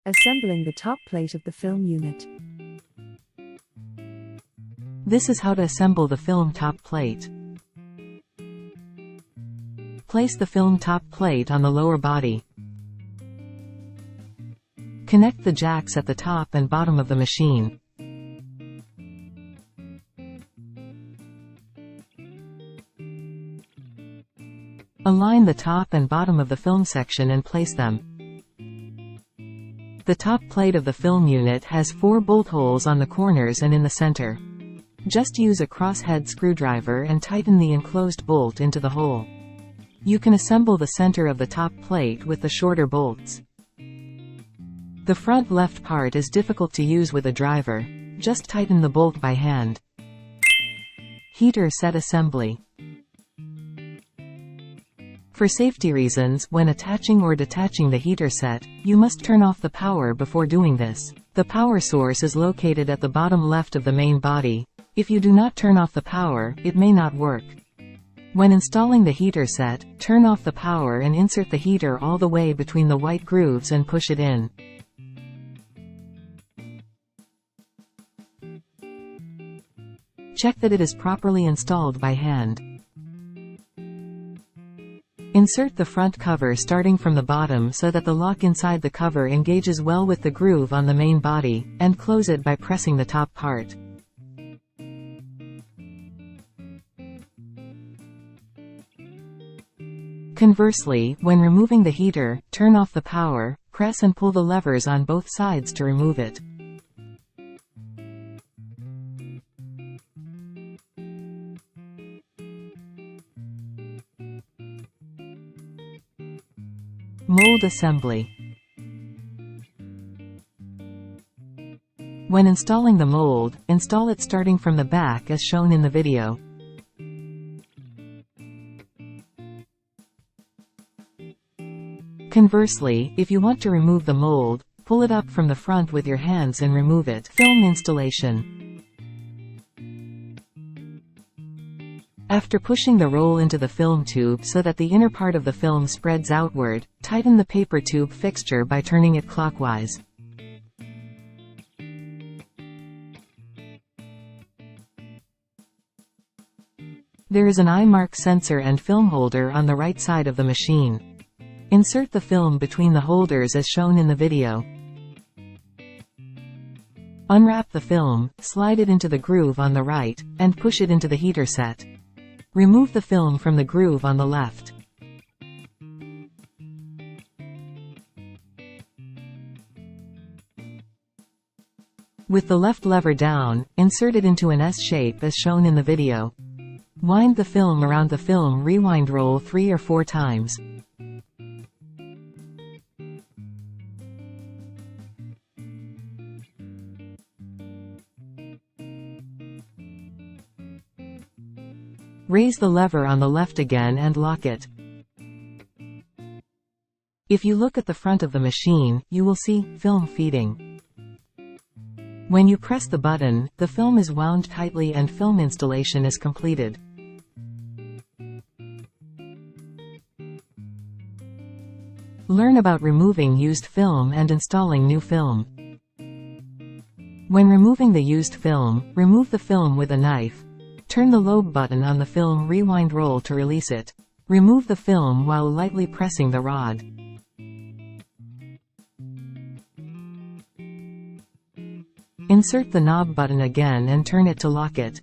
Assembling the top plate of the film unit. This is how to assemble the film top plate. Place the film top plate on the lower body. Connect the jacks at the top and bottom of the machine. Align the top and bottom of the film section and place them. The top plate of the film unit has 4 bolt holes on the corners and in the center. Just use a crosshead screwdriver and tighten the enclosed bolt into the hole. You can assemble the center of the top plate with the shorter bolts. The front left part is difficult to use with a driver. Just tighten the bolt by hand. Heater set assembly. For safety reasons, when attaching or detaching the heater set, you must turn off the power before doing this. The power source is located at the bottom left of the main body. If you do not turn off the power, it may not work. When installing the heater set, turn off the power and insert the heater all the way between the white grooves and push it in. Check that it is properly installed by hand. Insert the front cover starting from the bottom so that the lock inside the cover engages well with the groove on the main body, and close it by pressing the top part. Conversely, when removing the heater, turn off the power, press and pull the levers on both sides to remove it. Mold assembly. When installing the mold, install it starting from the back as shown in the video. Conversely, if you want to remove the mold, pull it up from the front with your hands and remove it. Film installation. After pushing the roll into the film tube so that the inner part of the film spreads outward, tighten the paper tube fixture by turning it clockwise. There is an eye mark sensor and film holder on the right side of the machine. Insert the film between the holders as shown in the video. Unwrap the film, slide it into the groove on the right, and push it into the heater set. Remove the film from the groove on the left. With the left lever down, insert it into an S shape as shown in the video. Wind the film around the film rewind roll 3 or 4 times. Raise the lever on the left again and lock it. If you look at the front of the machine, you will see film feeding. When you press the button, the film is wound tightly and film installation is completed. Learn about removing used film and installing new film. When removing the used film, remove the film with a knife. Turn the lobe button on the film rewind roll to release it. Remove the film while lightly pressing the rod. Insert the knob button again and turn it to lock it.